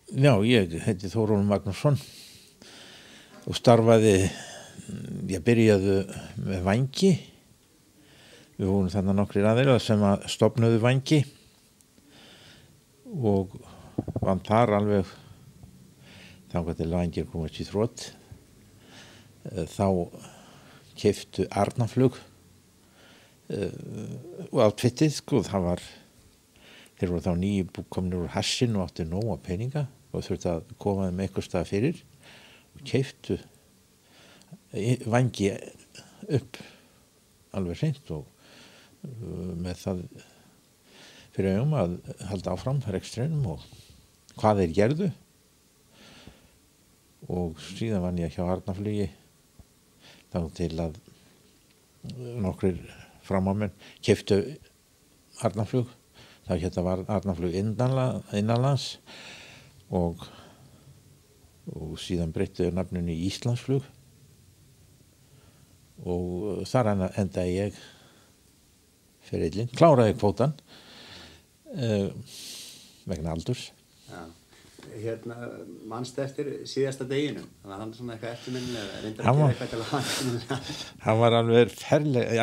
Já, ég heiti Þórólfur Magnússon og starfaði, ég byrjaði með Vængi. Við vorum þarna nokkrir aðilar sem að stofnuðu Vængi og vann þar alveg þangað til Vængir komast í þrot. Þá keyptu Arnarflug og á tvittið, sko, þeir voru þá nýkomnir úr hassin og áttu nóga peninga og þurfti að koma þeim eitthvað stað fyrir og keyptu Vængi upp alveg hreint og með það fyrir augum að halda áfram rekstrinum og hvað þeir gerðu. Og síðan vann ég hjá Arnarflugi þá til að nokkrir framámenn keyptu Arnarflug. Það var Arnarflug innanlands og síðan breyttu nafninu í Íslandsflug og þar endaði ég ferillinn, kláraði kvótann vegna aldurs. Já. Manstu eftir síðasta deginum, þannig að hann svona eitthvað eftirminnilega, reyndar að gera eitthvað til að hann. Hann var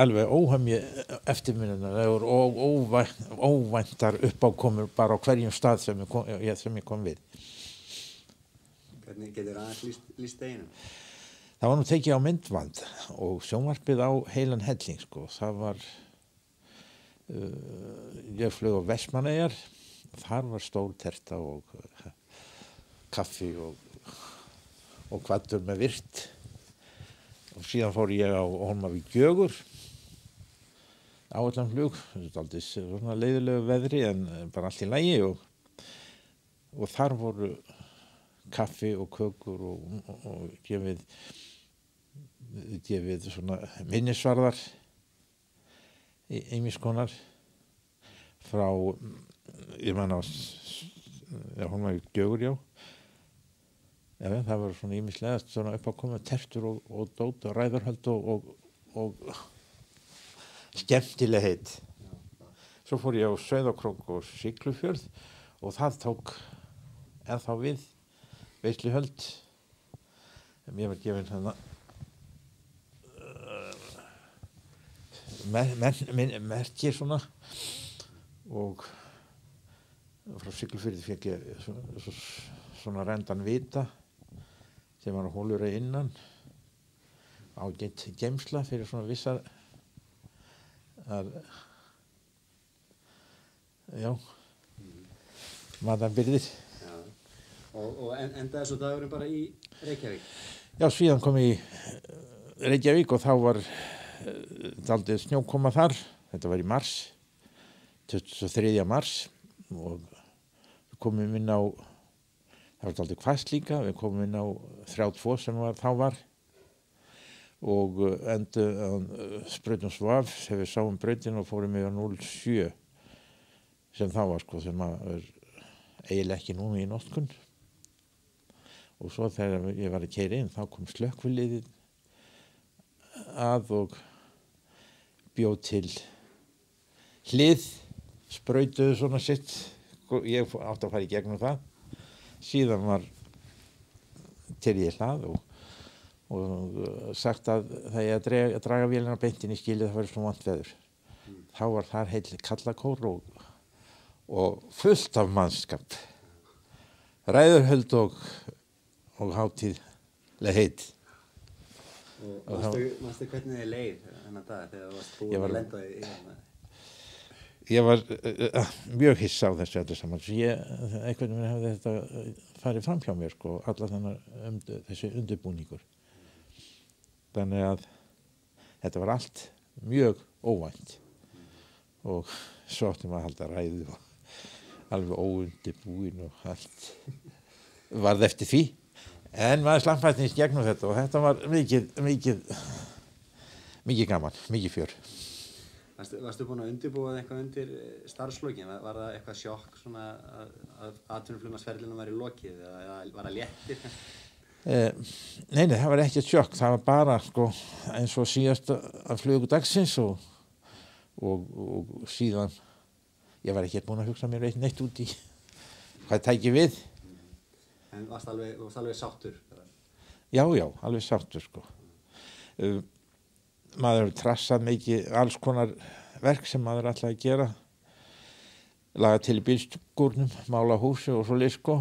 alveg óhemju eftirminnilega og óvæntar uppákomur bara á hverjum stað sem ég kom við. Hvernig getur aðeins lýst deginum? Það var nú tekið á myndband og sjónvarpið á heilan helling, sko. Það var, ég flög á Vestmannaeyjar, þar var stór terta og kaffi og kvaddur með virt og síðan fór ég á Hólmavík Gjögur áallanflug, þetta svona leiðilegu veðri en bara allt í lagi og þar voru kaffi og kökur og gefið svona minnisvarðar ýmiss konar frá, ég man á Hólmavík Gjögur, Já, það var svona ýmislega svona upp að koma tertur og dót og ræðarhöld og skemmtileg heit. Svo fór ég á Sauðárkrók og Siglufjörð og það tók ennþá við veisluhöld. Mér var gefin þarna merkir svona og frá Siglufjörði fékk ég svona rendan vita sem var að hólur innan ágætt geymsla fyrir svona vissar matarbirgðir. Já. Og endaði svo dagurinn bara í Reykjavík? Já, síðan kom ég í Reykjavík og þá var dálítið snjókoma þar. Þetta var í mars, 23. mars og við komum inn á, það var dálítið hvasst líka, við komum inn á 32 sem þá var og sprautum svaf þegar við sáum brautin og fórum yfir 07 sem þá var, sko, sem er eiginlega ekki núna í notkun. Og svo þegar ég var að keyra inn þá kom slökkviliðið að og bjó til hlið, sprautuðu svona sitt, ég átti að fara í gegnum það. Síðan var til ég hlað og sagt að það ég að draga vélina beint inn í skilið, það var svona vont veður. Þá var þar heill kallakór og fullt af mannskap, ræðurhöld og hátíðleg heit. Og manstu hvernig þið leið þennan dag þegar þú varst búin að lenda í hérna? Ég var mjög hissa á þessu öllu saman. Einhvern veginn hefði þetta farið fram hjá mér, sko, allar þessi undirbúningur. Þannig að þetta var allt mjög óvænt og svo átti maður að halda ræðu og alveg óundirbúin og allt varð eftir því. En maður slampast gegnum þetta og þetta var mikið gaman, mikið fjör. Varstu búin að undirbúa eitthvað undir starfslokin? Var það eitthvað sjokk svona að atvinnuflugmannsferlinum væri lokið eða var það léttir? Nei, það var ekkert sjokk. Það var bara, sko, eins og síðast að flugu dagsins og síðan ég var ekki búin að hugsa mér neitt út í hvað tæki við. En varst alveg sáttur? Já, alveg sáttur sko. Maður hefur trassað mikið alls konar verk sem maður ætlaði að gera. Laga til í bílskúrnum, mála húsi og svo sko.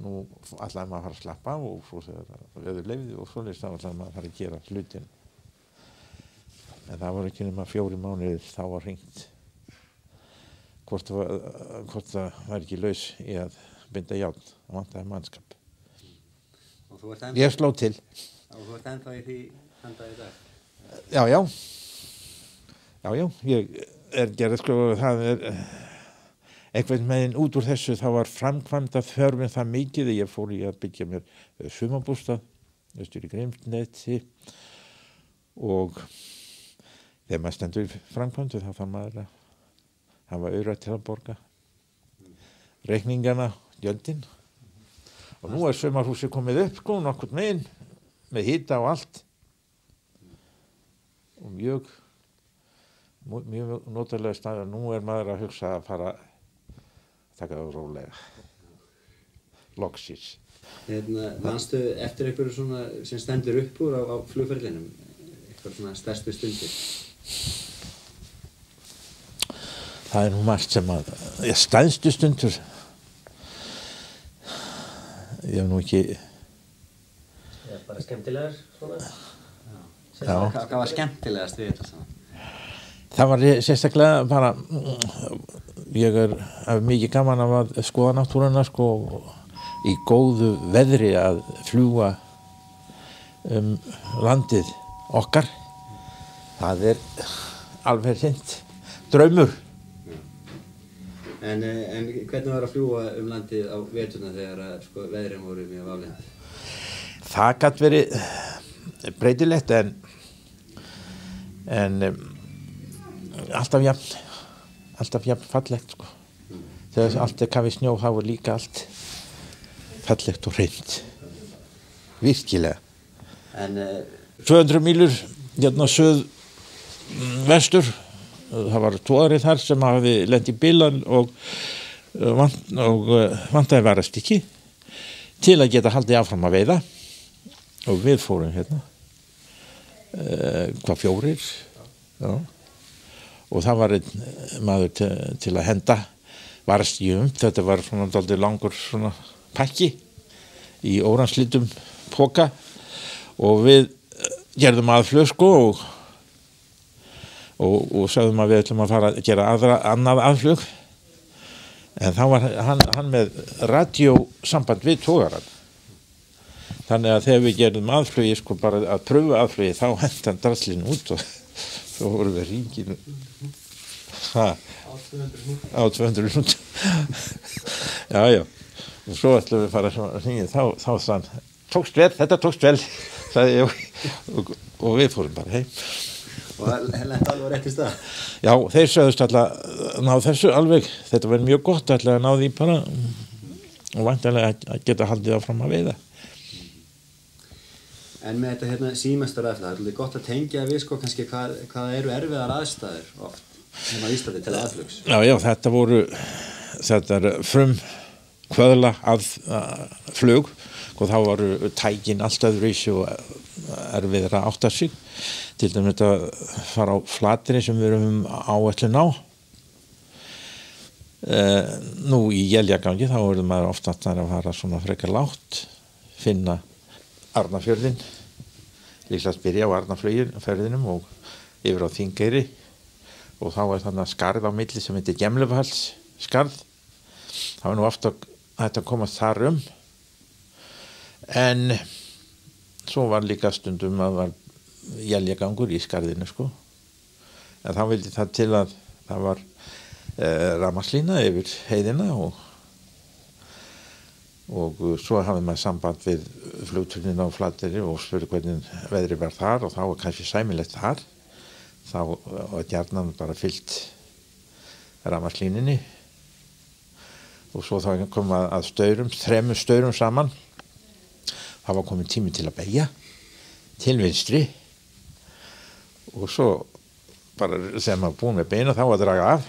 Nú ætlaði maður að fara að slappa af og svo þegar veður leyfði og svo þá ætlaði maður að fara að gera hlutin. En það var ekki nema 4 mánuðir, þá var hringt. Hvort það var ekki laus í að binda járn, það vantaði mannskap. Ég sló til. Og þú ert ennþá í því þann dag í dag? Já, ég gerði sko, það einhvern veginn út úr þessu, það var framkvæmda þörfin það mikið, ég fór í að byggja mér sumarbústað, austur í Grímsnesi og þegar maður stendur í framkvæmdu þá þarf maður að hafa aura til að borga reikningana, gjöldin og nú sumarhúsið komið upp sko, nokkurn veginn með hita og allt og mjög notalega staður. Nú maður að hugsa að fara að taka það rólega. Loksins. Manstu eftir einhverju svona sem stendur upp úr á flugferðinum? Eitthvað svona stærstu stundir? Það nú margt sem að, stærstu stundur. Ég hef nú ekki... Bara skemmtilegar svona? Já. Hvað var skemmtilegast við þetta svona? Það var sérstaklega bara, ég mikið gaman af að skoða náttúruna sko, í góðu veðri að fljúga landið okkar. Það alveg hreint draumur. En hvernig var að fljúga landið á veturna þegar sko, veðrin voru mjög afleitt? Það gat verið breytilegt en alltaf jafn fallegt sko. Þegar allt kafið snjó þá var líka allt fallegt og hreint. Virkilega. En 200 mílur hérna suðvestur. Það var togari þar sem hafði lent í bilan og vantaði varastykki til að geta haldið áfram að veiða og við fórum hérna 4 já. Og það var einn maður til að henda varastykki þetta var svona dálítið langur svona pakki í óranslítum poka og við gerðum aðflug sko og sagðum að við ætlum að fara að gera annað aðflug en þá var hann með radíósamband við togarann þannig að þegar við gerðum aðflugi sko bara að pröfu aðflugi þá henti hann draslinn út og þá vorum við hringin á 200 hnút já og svo ætlum við að fara að hringin þá sann þetta tókst vel sagði ég og við fórum bara heim og lent alveg rétt í stað. Já, þeir sögðust alltaf ná þessu alveg, þetta var mjög gott alltaf að ná því bara og væntanlega að geta haldið áfram að veiða. En með þetta hérna símestaraðflug, það er gott að tengja við sko kannski hvað eru erfiðar aðstæður oft sem að Íslandi til aðflugs. Já, þetta frumkvöðla flug og þá voru tækin allt öðruvísi og erfiðar að átta sig. Til dæmis að fara á Flateyri sem við erum áætlun á. Nú í éljagangi þá verður maður oftast að fara svona frekar lágt, finna Arnarfjörðinn, líklega byrja á Arnarfjörðinum og yfir á Þingeyri og þá þannig skarð á milli sem heitir Gemlufallsskarð. Það var nú oft að komast þar en svo var líka stundum að var éljagangur í skarðinu sko en þá vildi það til að það var rafmagnslína yfir heiðina og svo hafði maður samband við flugturninn á Flateyri og spurði hvernig veðri var þar og þá var kannski sæmilegt þar þá var gjarnan bara fyllt rafmagnslínunni og svo þá kom að þremur staurum saman það var komin tími til að beygja til vinstri og svo bara þegar maður búinn með beina þá að draga af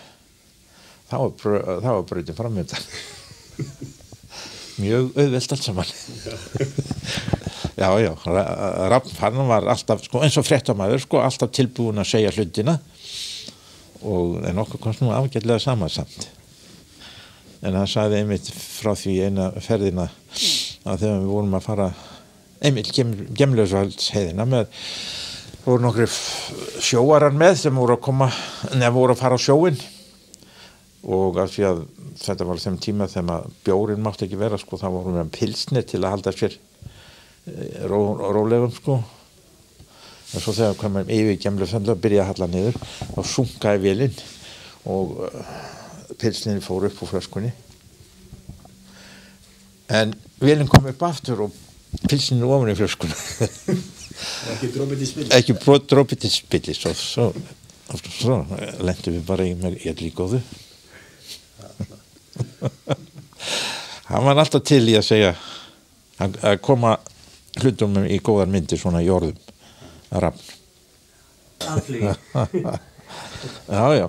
þá var brautin framöndan mjög auðvelt allt saman. Já, Rafn hann var alltaf, sko, eins og fréttamaður, sko, alltaf tilbúin að segja hlutina en okkur komst nú ágætlega samansamt. En hann sagði einmitt frá því eina ferðina að þegar við vorum að fara einmitt Gemlöðsvaldsheiðina voru nokkrir sjóarar með sem voru að fara á sjóinn og af því að þetta var þeim tíma þegar bjórinn mátti ekki vera, sko, þá vorum við pilsnir til að halda sér rólegum, sko. En svo þegar komum yfir Gemlöðsvald og byrjaði að halla niður, þá sunkaði vélinn og pilsnin fór upp úr flöskunni. En vélinn kom upp aftur og pilsnin ofan í flöskuna. Ekki dropið til spillis. Ekki dropið til spillis og svo lentum við bara í góðu. Hann var alltaf til í að segja að koma hlutum í góðar myndir svona í orðum að Rafn. Alflýg. Já.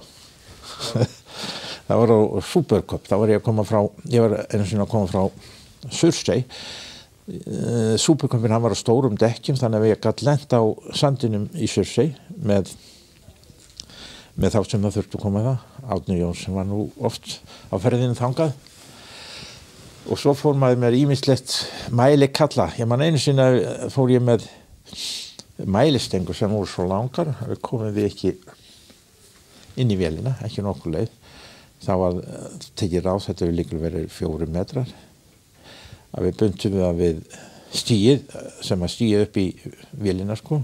Það var á Supercup, þá var ég var einu sinni að koma frá Surtsey. Supercupin hann var á stórum dekkjum þannig að ég gat lent á sandinum í Surtsey með þá sem það þurftu að koma það. Árni Jónsson var nú oft á ferðinu þangað og svo fór maður með ýmislegt mælikalla. Ég man einu sinni fór ég með mælistengur sem voru svo langar við komum við ekki inn í vélina, ekki nokkur leið. Það var tekið ráð, þetta hefur líka verið 4 metrar að við bundum við stíið sem að stíið upp í vélina, sko,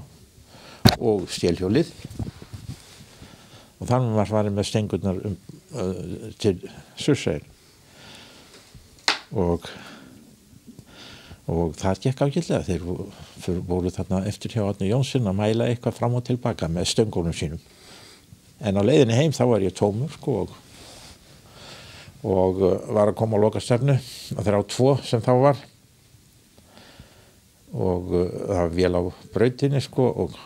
og stélhjólið og þannig var farið með stengurnar til Surtsey og það gekk ágætlega. Þeir voru þarna eftir hjá Árni Jónsson að mæla eitthvað fram og tilbaka með stöngunum sínum. En á leiðinni heim þá var ég tómur, sko, og var að koma á lokastefnu og þeir á 2 sem þá var og það var vél á brautinni, sko, og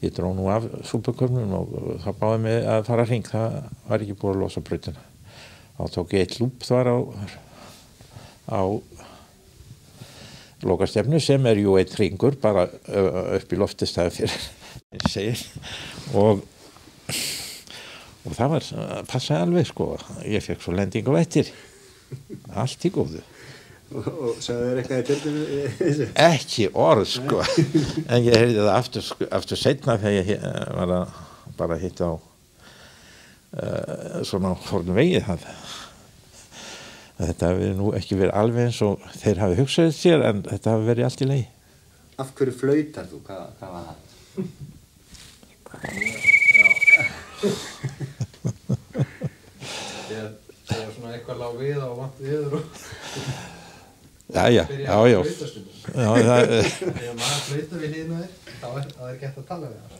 ég dró nú af Supercupnum og það báði mig að fara hring, það var ekki búið að losa brautina. Þá tók ég 1 lúp þar á lokastefnu sem jú 1 hringur bara upp í loftistæði fyrir segir og það passaði alveg, sko. Ég fekk svo lendingu eftir allt í góðu og sagði þér eitthvað í tildinu? Ekki orð, sko. En ég heyrði það aftur seinna þegar ég var að bara hitta á svona fornum vegi það þetta hafi nú ekki verið alveg eins og þeir hafi hugsað sér en þetta hafi verið allt í lagi. Af hverju flautar þú? Hvað var það? Það var svona eitthvað lág við og vant viður og Já. Þegar maður flautar við hliðina þér, þá er gett að tala við það.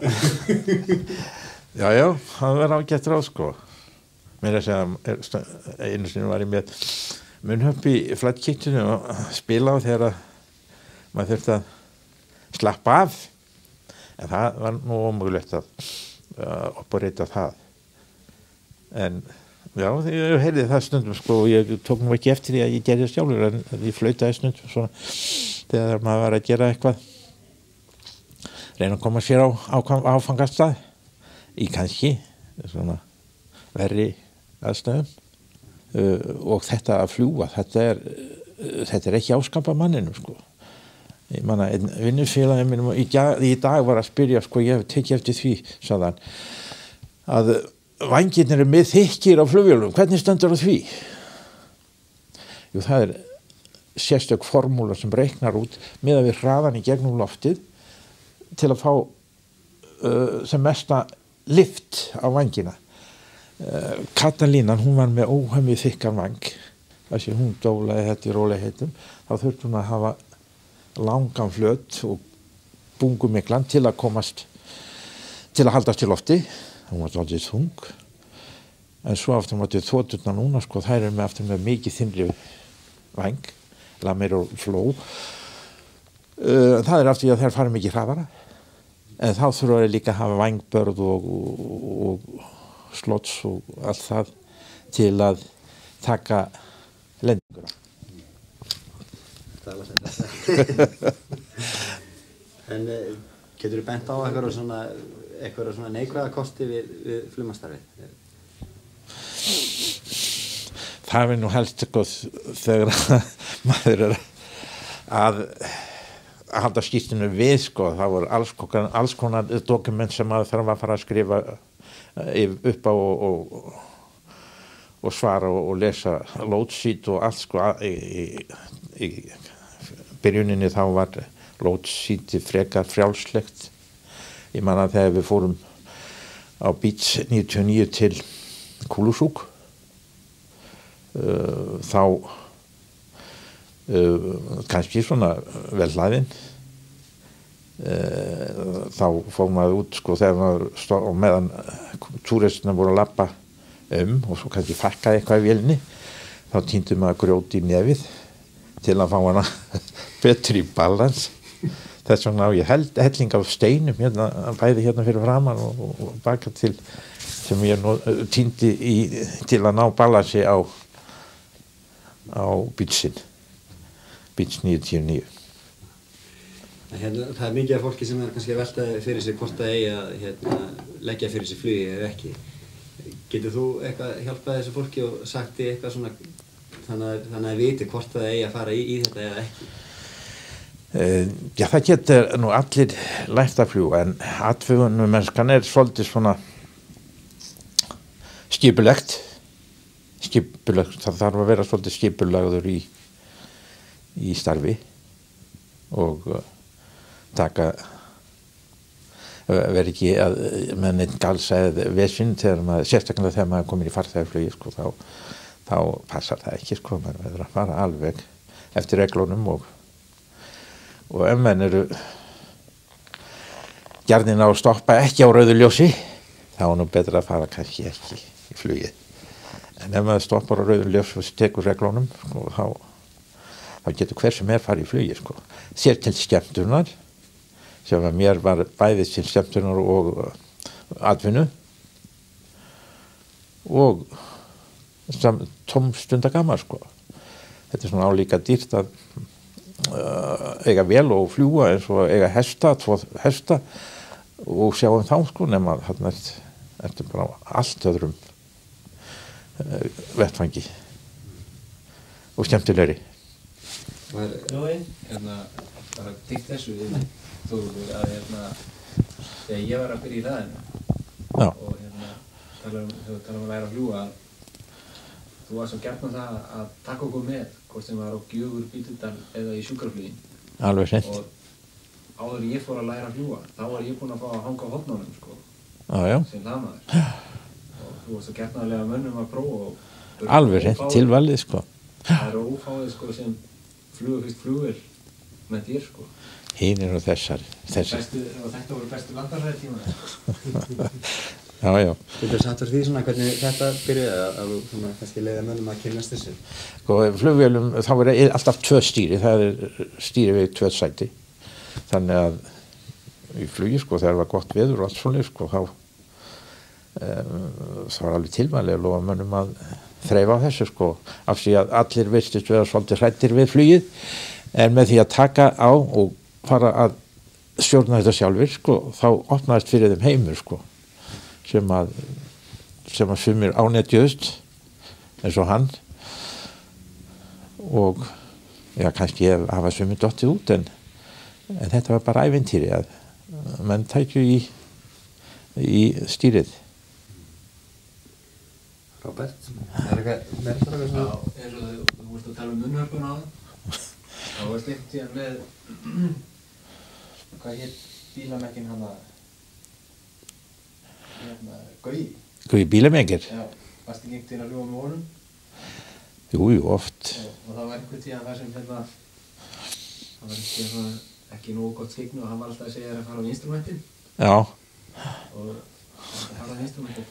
Já, það var ágætt ráð, sko. Mér að segja, einu sinni var ég með munnhöpp í flatkittinu og spila á þegar maður þurfti að slappa af. En það var nú ómögulegt að operita það. En já, ég heyrði það stundum, sko, og ég tók nú ekki eftir því að ég gerði sjálfur, en ég flautaði stundum svona þegar maður var að gera eitthvað. Reyna að koma sér á áfangastað í kannski svona verri aðstæðum og þetta að fljúga, þetta er ekki áskapa manninum, sko. Ég manna, einn vinnufélagi mínum í dag var að spyrja, sko, ég hef tekið eftir því, sagði hann, að vængirnir með þykkir á flugvélum, hvernig stendur á því? Jú, það sérstök formúla sem reiknar út miðað við hraðan í gegnum loftið til að fá sem mesta lift á vængina. Katalínan, hún var með óhemju þykkan væng, þess að hún dólaði þetta í rólegheitum, þá þurfti hún að hafa langan flöt og bungumiklan til að haldast í lofti. Hún var dálítið þung, en svo aftur máttu þoturnar núna, sko, þær með aftur með mikið þynnri væng, Lamero Flow. Það aftur því að þær fara mikið hraðara, en þá þurfa þeir líka að hafa vængbörð og slots og allt það til að taka lendinguna. tala sér þetta. En getur þú bent á eitthvað svona neikvæða kosti við flumastarfið? Það nú helst sko þegar maður að halda skýrslunni við sko, það voru alls konar dokument sem maður þarf að fara að skrifa upp á og svara og lesa load sheet og allt sko. Í byrjuninni þá var load sheet frekar frjálslegt. Ég man að þegar við fórum á Beach 99 til Kulusuk þá kannski svona vel hlaðinn þá fór maður út sko þegar maður og meðan túristina voru að labba og svo kannski fækkaði eitthvað í vélinni þá týndi maður grjót í nefið til að fá hana betur í balans. Þess vegna á ég helling af steinum hérna, bæði hérna fyrir framan og baka til sem ég týndi til að ná balansi á Beachin Beach 99. Það mikið af fólki sem kannski að velta fyrir sig hvort það eigi að leggja fyrir sig flugi eða ekki. Getur þú eitthvað hjálpað þessu fólki og sagt því eitthvað svona þannig að viti hvort það eigi að fara í þetta eða ekki? Já, það getur nú allir lært að fljúga en atvinnumennskan svolítið svona skipulegt. Það þarf að vera svolítið skipulagður í starfi og taka vera ekki að með neitt galsa eða vesinn sérstaklega þegar maður komir í farþegaflugi sko, þá passar það ekki sko, maður verður að fara alveg eftir reglunum og ef menn eru gjarnir að stoppa ekki á rauðu ljósi þá nú betra að fara kannski ekki í flugið. En ef maður stoppar á rauðu ljósi og tekur reglunum sko, þá getur hver sem farið í flugi sko. Sér til skemmtunar sem að mér var bæði til skemmtunar og atvinnu og tómstundagaman sko. Þetta svona álíka dýrt að eiga vel og fljúga eins og eiga tvo hesta og sjá þá sko nema þarna eftir bara allt öðrum vettfangi og skemmtilegri. Bara tengt þessu Þórólfur að þegar ég var að byrja í hlaðinu og tala um að læra að fljúga þú var svo gjarnan það að taka okkur með hvort sem var á Gjögur, Bíldudal eða í sjúkraflugi. Alveg hreint. Og áður ég fór að læra að fljúga þá var ég búinn að fá að hanga á hornunum sko, sem hlaðmaður og þú var svo gjarnan að lega mönnum að prófa alveg hreint tilvalið sko. Það eru ófáið sko sem flugu fyrst flugur með þér sko. Hinir og þessar. Og þetta voru bestu landarsvæði tíma. Já. Getur sagt fyrir því svona hvernig þetta byrjaði að þú kannski leiða mönnum að kynnast þessu? Sko, flugvélum, þá er alltaf 2 stýri, það stýri við 2 sæti. Þannig að í flugi, sko, þegar það var gott veður og allt svona, sko, það var alveg tilmæli að lofa mönnum að þreifa á þessu, sko, af því að allir virtust vera svolítið hræddir við flugið, en með því að taka á og fara að stjórna þetta sjálfur, sko, þá opnaðist fyrir þeim heimur, sko, sem að sumir ánetjuðust eins og hann og já, kannski hafa sumir dottið út en þetta var bara ævintýri að menn tækju í stýrið. Robert? Eins og þú vorst að tala um munnhörpuna á þá varst einhvern tíðan með hvað hétt bílamekkin hann að Gaui bílamengir? Já, varst ekki einhvern tíðan að ljúga með honum? Jú, og það var einhvern tíðan það sem það var ekki nógu gott skyggnu og hann var alltaf að segja þér að fara á instrumentin. Já. Og farðu á instrumentin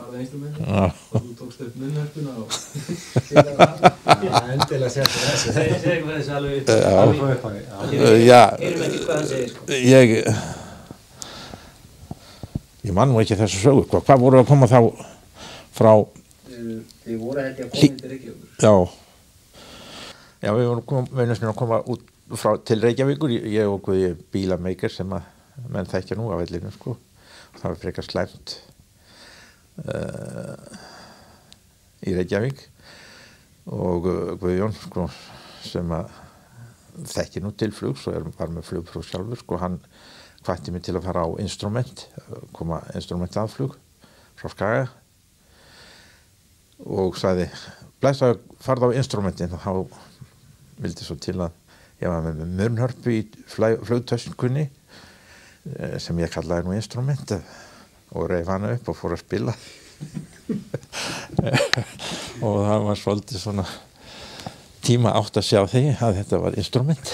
og þú tókst upp munnhörpuna og sýndaði það. Já, endilega setja þessu. Segðu eitthvað þessu alveg Já. Erum ekki hvað hann segir sko. Ég man nú ekki þessu sögu, hvað voru að koma þá frá Þið voru held ég að koma til Reykjavíkur. Já, við vorum að koma út til Reykjavíkur, ég og Guði bílameikar sem að menn þekkja nú af vellinu sko. Það var frekar slæmt í Reykjavík og Guðjón sko, sem að þekki nú til flugs og var með flugpróf sjálfur sko, hann hvatti mig til að fara á instrument, koma instrumentaflug frá Skaga og sagði blessa farð á instrumentin og þá vildi svo til að ég var með munnhörpu í flugtöskunni sem ég kallaði nú instrument og reif hana upp og fór að spila og það var svolítið svona tíma átt að sjá því að þetta var instrument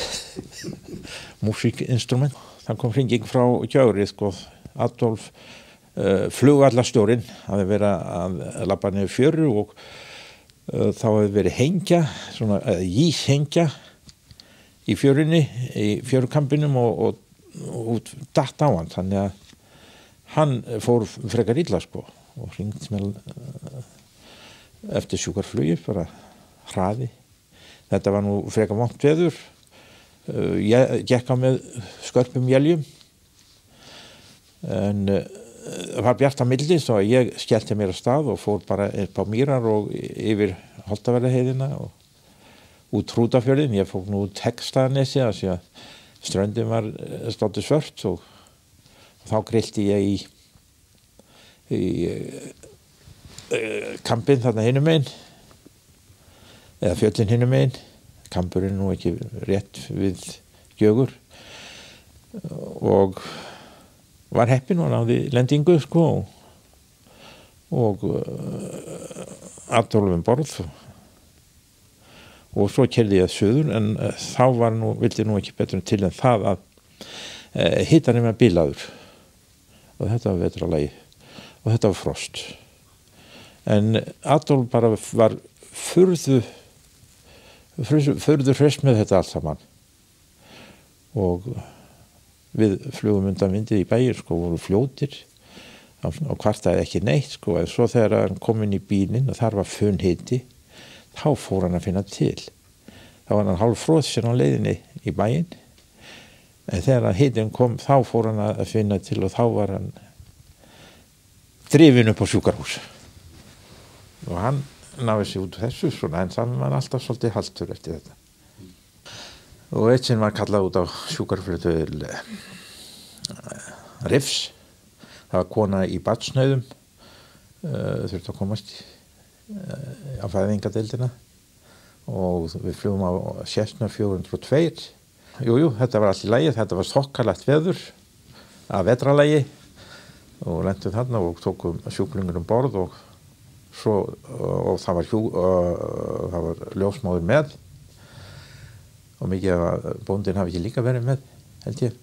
músíkinstrument. Það kom hringing frá Gjögri sko, Adolf flugvallastjórinn hafði verið að labba niður fjöru og þá hefði verið hengja svona íshengja í fjörunni, í fjörukampinum og datt á hann, þannig að hann fór frekar illa sko og hringt með eftir sjúkarflugi, bara hraði. Þetta var nú frekar vont veður, ég gekk á með skörpum éljum en það var bjart á milli svo ég skellti mér af stað og fór bara upp á Mýrar og yfir Holtaverðarheiðina og út Hrútafjörðin. Ég fór nú út Heggsstaðanesi að því að ströndin var stótið svört og þá grillti ég í kampinn þarna hinum megin eða fjöllin hinum megin. Kampurinn nú ekki rétt við Gjögur og var heppinn og náði lendingu sko og Adolf borð og svo keyrði ég suður en þá var vildi nú ekki betur til en það að hitanum var bilaður og þetta var vetrarlagi og þetta var frost en Adolf bara var furðu hress með þetta allt saman og við flugum undan vindið í bæir sko voru fljótir og kvartaði ekki neitt sko en svo þegar hann kom inn í bílinn og þar var funhiti þá fór hann að finna til þá var hann hálffrosinn á leiðinni í bæinn en þegar hitinn kom þá fór hann að finna til og þá var hann drifinn upp á sjúkrahús og hann náði sig út þessu svona en það var alltaf svolítið haltur eftir þetta og eitt sinn var kallað út á sjúkraflugi til Rifs það var kona í barnsnauðum þurfti að komast á fæðingadeildina og við flugum á Cessna 402 jú, þetta var allt í lagi þetta var þokkalegt veður að vetralagi og lentum þarna og tókum sjúklingur borð og það var ljósmóðir með og mikið að bóndinn hafi ekki líka verið með held ég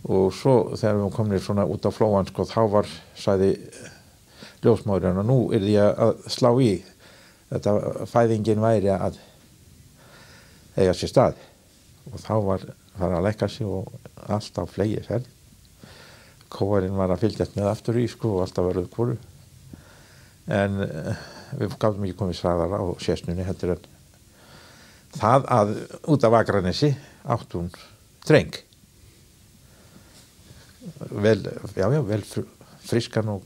og svo þegar við komum svona út á flóan sko þá sagði ljósmóðurinn og nú yrði ég að slá í þetta fæðingin væri að eiga sér stað og þá var að leggja sig og allt á flegi ferð kóarinn var að fylgjast með aftur í sko og alltaf var auðvitað en við gátum ekki komið sraðar á Cessnunni heldur en það að út af Akranesi átt hún dreng vel frískan og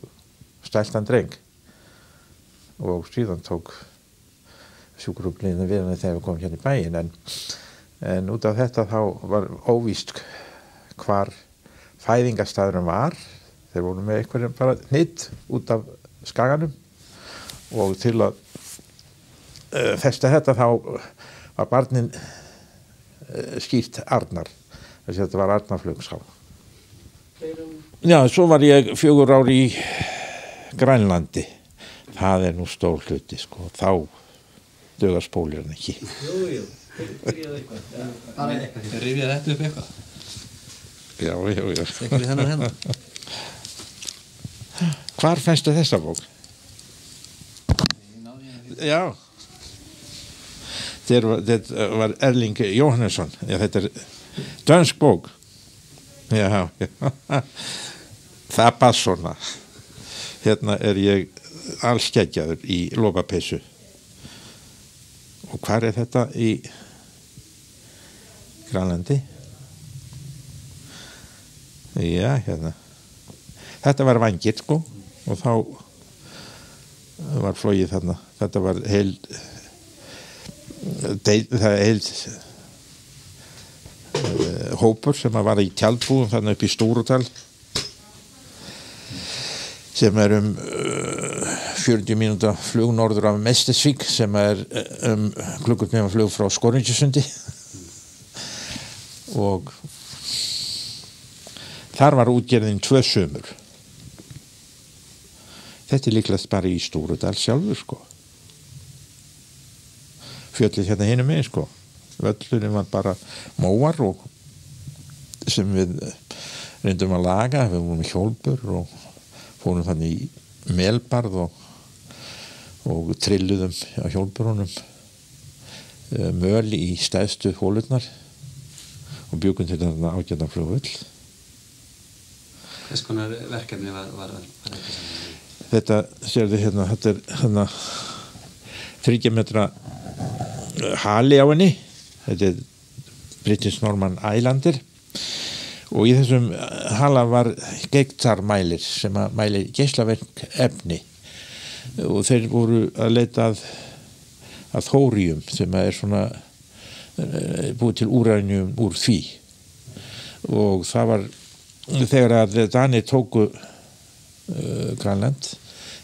stæltan dreng og síðan tók sjúkrafluginu við henni þegar við komum hérna í bæinn en út af þetta þá var óvíst hvar fæðingarstaðurinn var þeir voru með einhverjum bara hnitt út af Skaganum og til að festa þetta þá var barnin skýrt Arnar þess að þetta var Arnarflugsá já, svo var ég 4 ár í Grænlandi það nú stór hluti sko þá dugar spólirinn ekki Jú, byrjaði eitthvað rifjaði þetta upp eitthvað já Stekkur í hennar hvar fannstu þessa bók? Já þetta var Erling Jóhannesson já, þetta dönsk bók já það bara svona hérna ég allskeggjaður í lopapeysu og hvar þetta í Grænlandi. Já, hérna. Þetta var Vængir, sko, og þá var flogið þarna. Þetta var hópur sem var í tjaldbúðum þarna upp í Stúradal sem 40 mínúta flug norður af Mestesvík sem klukkutíma flug frá Skorringjasundi og þar var útgerðin 2 sumur. Þetta líklegast bara í Stúradal sjálfur, sko. Fjöllið hérna hinum megin, sko. Völlurinn var bara móar og sem við reyndum að laga, við vorum í hjólbur og fórum þannig í melbarð og trilluðum á hjólburunum möl í stæðstu hólurnar og bjugum til þarna ágætan flugvöll. Hvers konar verkefni var þetta saman? Þetta, sérðu hérna, þetta hérna 30 metra hali á henni. Þetta British Norman Islander og í þessum hala var geigtarmælir sem að mæli geislavirk efni og þeir voru að leita að þóríum sem að svona búið til úrænjum úr því og það var þegar að Danir tóku Grænland,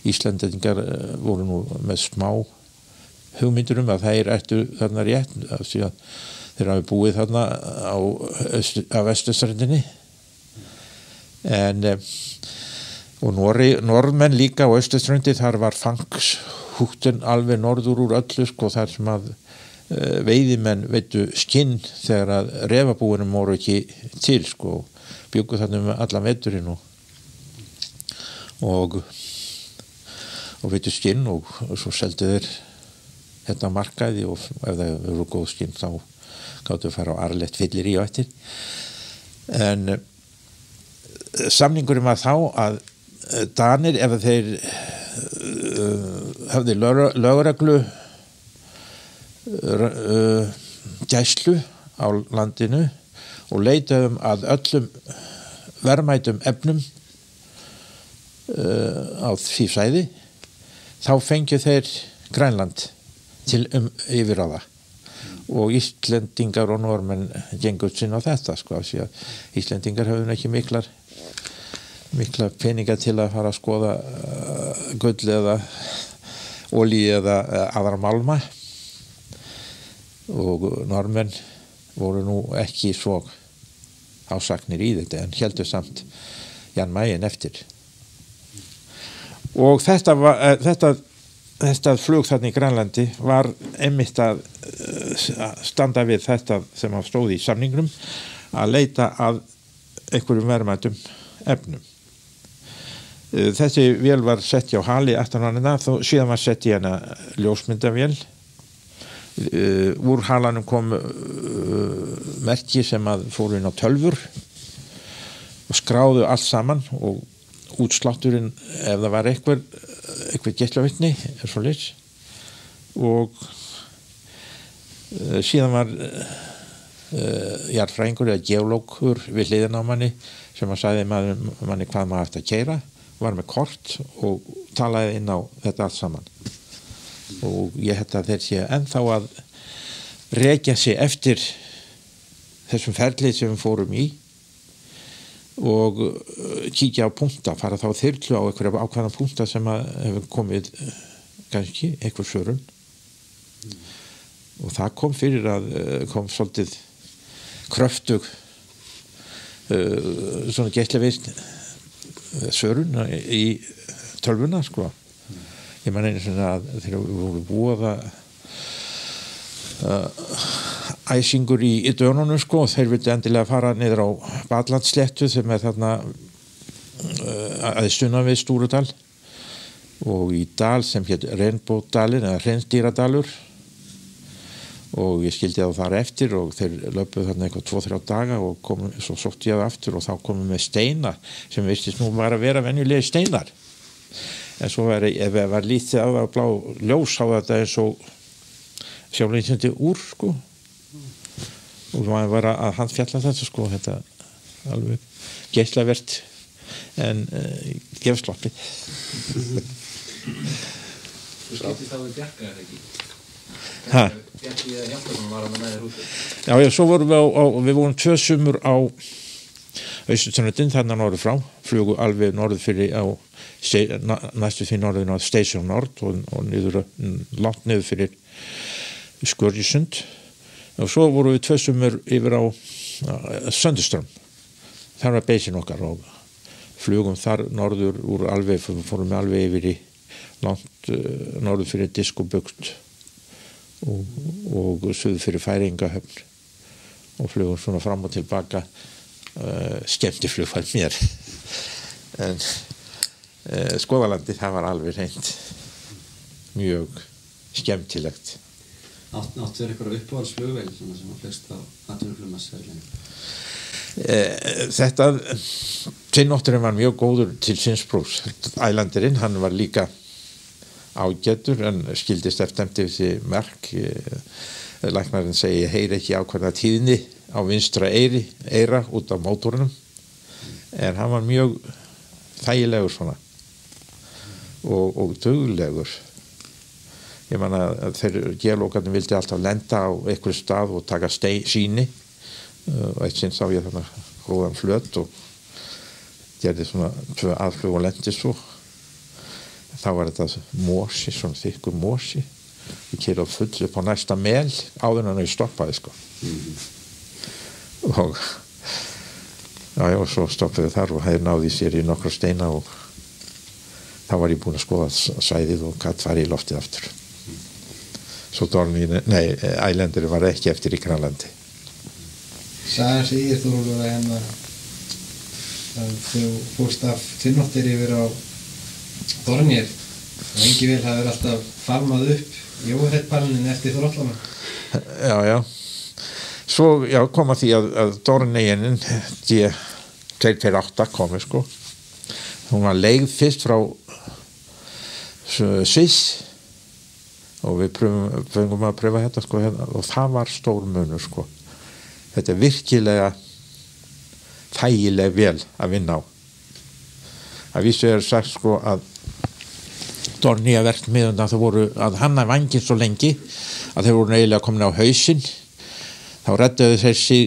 Íslendingar voru nú með smá hugmyndur að þeir ættu þarna rétt af því að þeir hafi búið þarna á vesturströndinni og Norðmenn líka á austurströndi þar var fangshúktin alveg norður úr öllu sko þar sem að veiðimenn veittu skinn þegar að refabúinum voru ekki til sko bjuggu þarna allan veturinn og veittu skinn og svo seldu þeir hérna markaði og ef það eru góð skinn þá gáttu að fara á arlegt fyllir í og eftir en samningurinn var þá að Danir ef þeir hafði lögreglu gæslu á landinu og leitaðum að öllum verðmætum efnum á því svæði þá fengju þeir Grænland til yfirráða og Íslendingar og Norðmenn gengur sinn á þetta sko því að Íslendingar höfðu ekki mikla peninga til að fara að skoða gull eða olíu eða aðra málma og Norðmenn voru nú ekki svo ásaknir í þetta en héldu samt Jan Mayen eftir og þetta flug þarna í Grænlandi var einmitt að standa við þetta sem hann stóð í samningnum að leita að einhverjum verðmætum efnum. Þessi vél var sett á hali aftan hana þá síðan var sett í hana ljósmyndavél. Úr halanum kom merki sem að fóru inn á tölvur og skráðu allt saman og útslátturinn ef það var eitthvað geislavirkni svoleiðis og síðan var jarðfræðingur eða geológur við hliðina á manni sem að sagði manni hvað maður ætti að keyra var með kort og talaði inn á þetta allt saman og ég held að þeir sé ennþá að rekja sig eftir þessum ferli sem við fórum í og kíkja á punkta, fara þá þyrlu á einhverja ákveðna punkta sem að hefur komið kannski einhver svörun og það kom fyrir að kom svolítið kröftug svona geislavirk svörun í tölvuna sko ég man einu svona að þeir voru búið æsingur í dönunum sko og þeir vildi endilega fara niður á Ballandsléttu sem þarna aðeins við Stúradal og í dal sem hét Reynbódalinn eða Hreinsdýradalur og ég skildi þá þar eftir og þeir löpuðu þarna eitthvað 2-3 daga og komu, svo sótti ég það aftur og þá komum með steina sem vistist nú var að vera venjulegi steinar en svo ef það var lítið á það blá ljós á þetta eins og sjálfleinsindi úr sko og maður var að handfjalla þetta sko, þetta alveg geislavert en gefur sloppið. Þú skiptist á við Bjarka, eða ekki? Hæ? Bjarki Hjaltason var hann með þér úti. Já, svo vorum við vorum 2 sumur á Austurströndin, þarna norður frá, flugu alveg norður fyrir á næstu því norður á Station Nord og niður, langt niður fyrir Skörjusund. Og svo vorum við 2 sumur yfir á Sönderström. Þar var beisin okkar og flugum þar norður úr alveg, fórum alveg yfir í langt norður fyrir Diskobukt og suður fyrir Færeyingahöfn og flugum svona fram og tilbaka. Skemmtiflug var mér en Skoðalandi, það var alveg reynd mjög skemmtilegt. Áttu þér eitthvað uppáhaldsflugvél sem að flest á atvinnuflugmannsferðinni? Þetta Tinnótturinn var mjög góður til síns prófs. Ælandirinn, hann var líka ágætur en skildist eftir þessi merk. Læknarinn segi ég heyri ekki ákveðna tíðni á vinstra eyra út af mótorunum en hann var mjög þægilegur svona og duglegur. Ég man að þeir geológarnir vildi alltaf lenda á einhverju stað og taka sýni og eitt sinn sá ég þarna gróðan flöt og gerði svona 2 aðflug og lendi svo. Þá var þetta mosi, svona þykkur mosi. Við keyrði á full upp á næsta mel áður en hann stoppaði sko. Og og svo stoppaði við þar og hefði náði sér í nokkra steina og þá var ég búinn að skoða svæðið og gat farið í loftið aftur. Svo Ælendur var ekki eftir í Grænlandi. Sagan segir Þórólfur að þú fórst af Tinnóttir yfir á Dornier og engi vel hafði alltaf farmað upp Jóherrettpallinn eftir þróttlana. Já. Svo kom að því að Dornierinn D228 komi sko. Hún var leigð fyrst frá Sviss og við fengum að pröfa þetta sko og það var stór munur sko. Þetta virkilega þægileg vel að vinna á. Að vísu sagt sko að Dornier verkmiðurnar það voru að hanna vænginn svo lengi að þeir voru eiginlega komin á hausinn. Þá redduðu þeir sig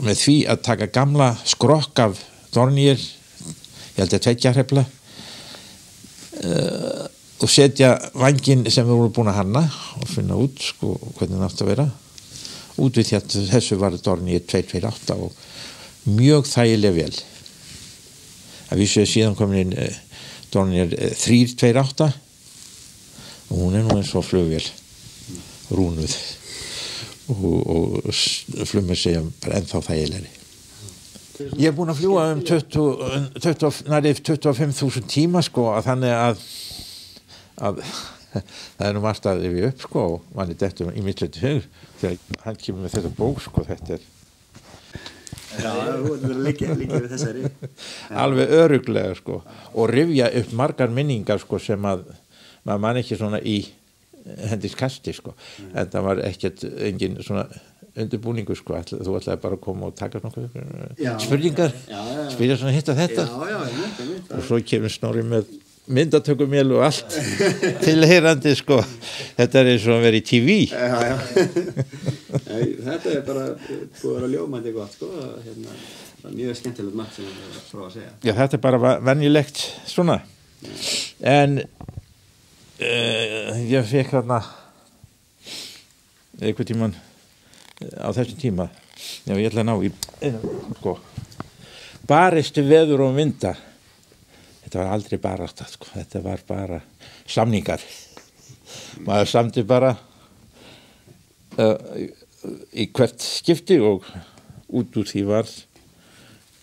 með því að taka gamla skrokk af Dornier, ég held að 2 hreyfla og setja vænginn sem við vorum búin að hanna og finna út sko hvernig það átti að vera. Út við því að þessu var Dornier 228 og mjög þægileg vel. Að vísu síðan komin inn Dornier 328 og hún nú eins og flugvél rúnuð og flugmenn segja bara ennþá þægilegri. Ég búinn að fljúga 25.000 tíma sko að þannig að það nú margt að yfir upp sko og manni dettur í mittleiti hug þegar hann kemur með þetta bók sko þetta Já, þú verður líka við þessari. Alveg örugglega sko og rifja upp margar minningar sko sem að maður man ekki svona í hendiskasti sko en það var engin svona undirbúningur sko þú ætlaði bara að koma og taka nokkuð spurningar spyrja svona hitt að þetta og svo kemur Snorri með myndatökumél og allt tilheyrandi sko þetta eins og að vera í TV Þetta bara búið að vera ljómandi gott sko það mjög skemmtilegt margt sem ég var frá að segja Já þetta bara venjulegt svona en ég fekk þarna einhvern tímann á þessum tíma já ég ætla að ná í sko baristu veður og vinda þetta var aldrei barátta sko þetta var bara samningar maður samdi bara í hvert skipti og út úr því var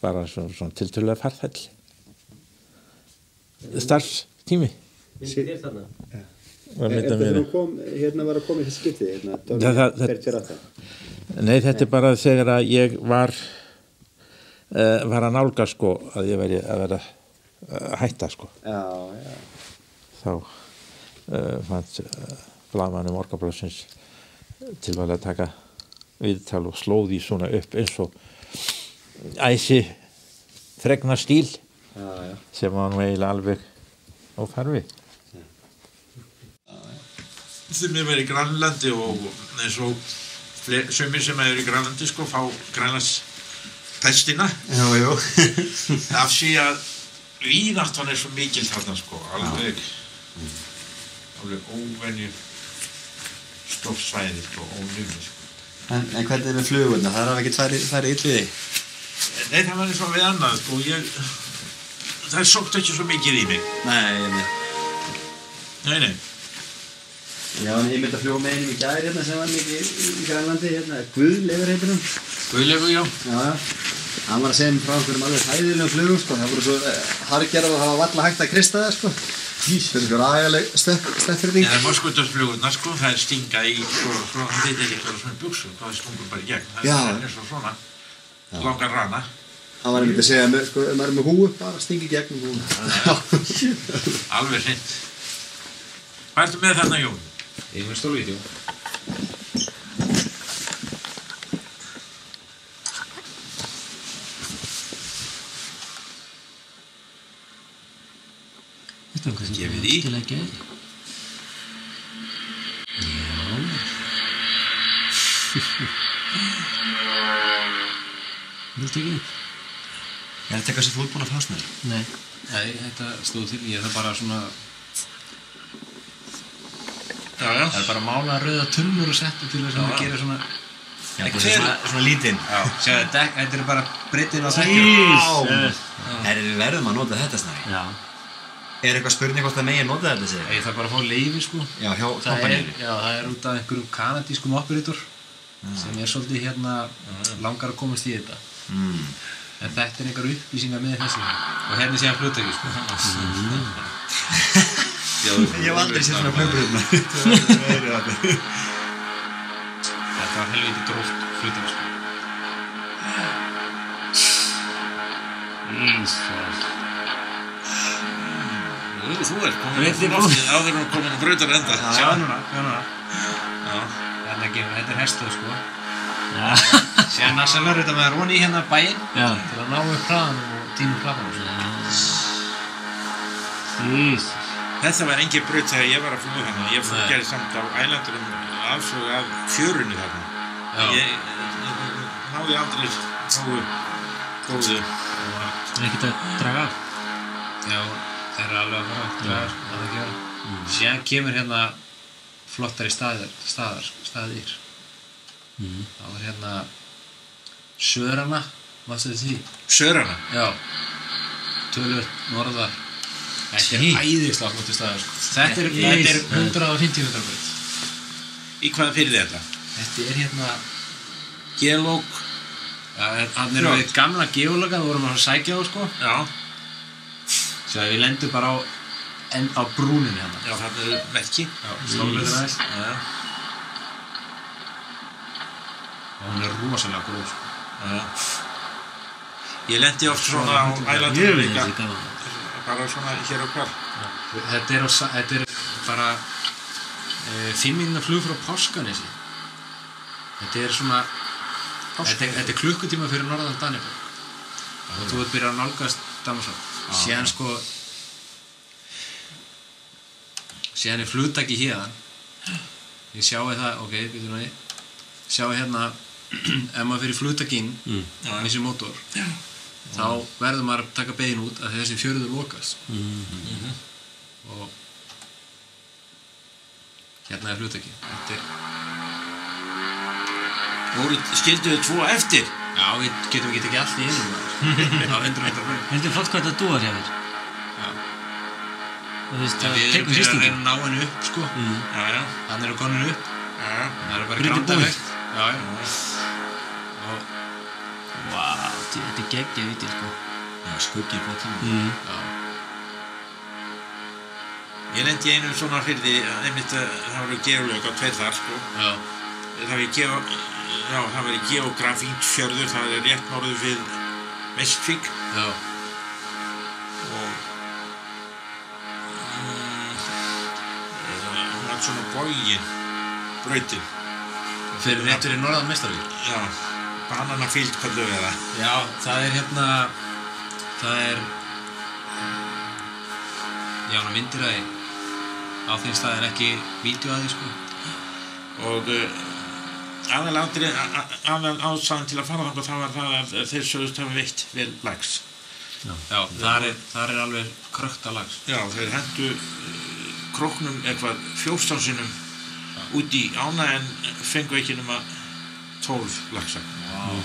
bara svona tiltölulega farþell starfstími Þér þarna? Eftir þú kom, var að koma í þessi skipti Nei, þetta bara þegar að ég var að nálga sko að ég væri að vera hætta sko Já Þá fannst blaðmanni Morgunblaðsins tilvalið að taka viðtal og slóð í svona upp eins og æsi þregna stíl sem var nú eiginlega alveg óþarfi. Þeim verið í Grænlandi og eins og sumir sem eru í Grænlandi sko fá Grænlandspestina af því að víðáttan svo mikil þarna sko alveg óvenju stórt svæði sko ónumið sko. En hvernig með flugurna? Það hafa ekki farið ill við þig? Nei, það var eins og við annað sko það sótt ekki svo mikið í mig. Nei. Já, en ég myndi að fljúga með einum í gær hérna sem var mikið í Grænlandi hérna, Guðleifur heitir hann. Guðleifur, já. Já. Hann var að segja frá einhverjum alveg hæðilegum flugum sko, það voru svo hargerð og það var varla hægt að krysta það sko. Það er einhver agaleg steffirðing. Það moskútusflugurnar sko, það stinga í svo þetta er eitthvað svona buxur, það stungur bara í gegn. Það er eins og svona, langar rana. Hann var einmitt að segja, sko, ef maður er með húu, bara stingi í gegnum húu. Alveg hreint. Hvað ertu með þarna, Jón? Ég er með stólvídeó. Þetta var kannski gefið í. Til að gefa. Viltu ekki? Er þetta eitthvað sem þú ert búin að fást með? Nei. Nei, þetta stóð til. Ég það bara svona... Já. Það er bara málaða rauða tunnur og setja til þess að gera svona... Já, svona lítinn. Já, sjáðu, þetta er bara breiddin á dekkinu. Við verðum að nota þetta snarri. Já. Er eitthvað spurning hvort það megi nota þetta sér? Ég þarf bara að fá leyfi sko. Já, hjá kompanýri. Já, það er út af einhverjum kanadískum operator sem er svolítið hérna langar að komast í þetta. En þetta er einhver upplýsingar með þessu. Og hérna sé hann flugtæki sko. Ég hef aldrei séð svona flugbröðna. Þetta var helviti gróft flugtæki sko. Ísfæl. Þú ert komin á loftið áður og komin á brautar enda. Sjáðu núna. Þetta er hestöð sko. Síðan Nassalur þetta með Róni hérna bæinn til að ná upp hraðanum og tíma klappanum. Ísfæl. Þetta var engin braut þegar ég var að fljúga þarna. Ég gerði samt á ælandurum afsög af fjörunni þarna. Ég náði aldrei góðu. Það er ekkert að draga af. Já, þeir eru alveg að fara að draga að það gera. Síðan kemur hérna flottari staðir. Það var hérna Sörana, varstu þetta því? Sörana? Já, tölvöld norðar. Þetta er æðislega flottur staður sko. Þetta er 150 metrar braut. Í hvaða fyrir þetta? Þetta er hérna Geológ? Já, hann er við gamla geológa, við vorum að sækja á sko. Já. Svo við lendum bara á brúninni hérna. Já, þarna eru merki. Já, stólbrautin aðeins. Já. Og hún er rosalega góð sko. Já. Ég lendi oft svona á ælandurum líka. Bara svona hér og hvar. Þetta er bara 5 mínútna flug frá Páskanesi. Þetta er svona þetta er klukkutíma fyrir norðan Daniborg. Og þú ert byrjað að nálgast Damarsholt. Síðan er flugtaki héðan. Ég sjáu það, ok, býtum við. Sjáu hérna ef maður fyrir flugtakinn með þessi mótor. Þá verður maður að taka bein út að þessi fjörður lokast. Og hérna er flugtaki. Skildu þið 2 eftir? Já, við getum ekki tekið allt í einu á 100 metrar braut. Heldur flott hvað þetta dúar hjá þér? Já. Þú veist, það Við tekur erum hristingi. að ná henni upp sko. Já. Hann eru konin upp. Já. Það er bara Brýnni grandalegt. Já. Og Vá, þetta er geggjað viti, sko. Já, skuggi på tíma. já. Ég lendi í einu svona firði, einmitt það voru geolög á 2 þar sko. Já. Það var geografínt fjörður, það er rétt norður við Vestfík. Já. Og hún var svona bogin, brautin. Fyrir rétt fyrir norðan Meistarvík. Já, Bananafíld kvöldu við það. Já, það er já, ná myndir að á þeim stað er ekki vídeo að því, sko. Og aðal ástæðan til að fara þangað það var það að þeir sögðust hafa veitt vel lax. Já, þar er alveg krökta lax. Já, þeir hendu króknum eitthvað 14 sinnum út í ána en fengu ekki nema 12 laxa. Wow.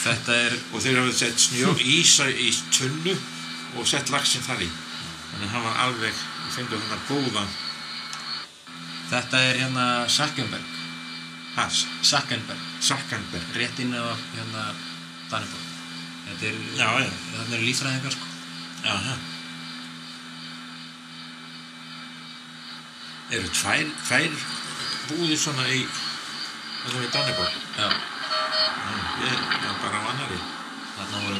Þetta er... Og þeir hafði sett ísa í tunnu og sett laxinn þar í. Þannig hann var alveg, fengu þarna góðan. Þetta er Sakkenberg. Sakkenberg. Rétt inn á Daniborg. Þetta er... Já. Þarna eru líffræðingar, sko. Jaha. Eru tvær búðir svona í Daniborg? Já. Ég var bara á annarri. Þarna voru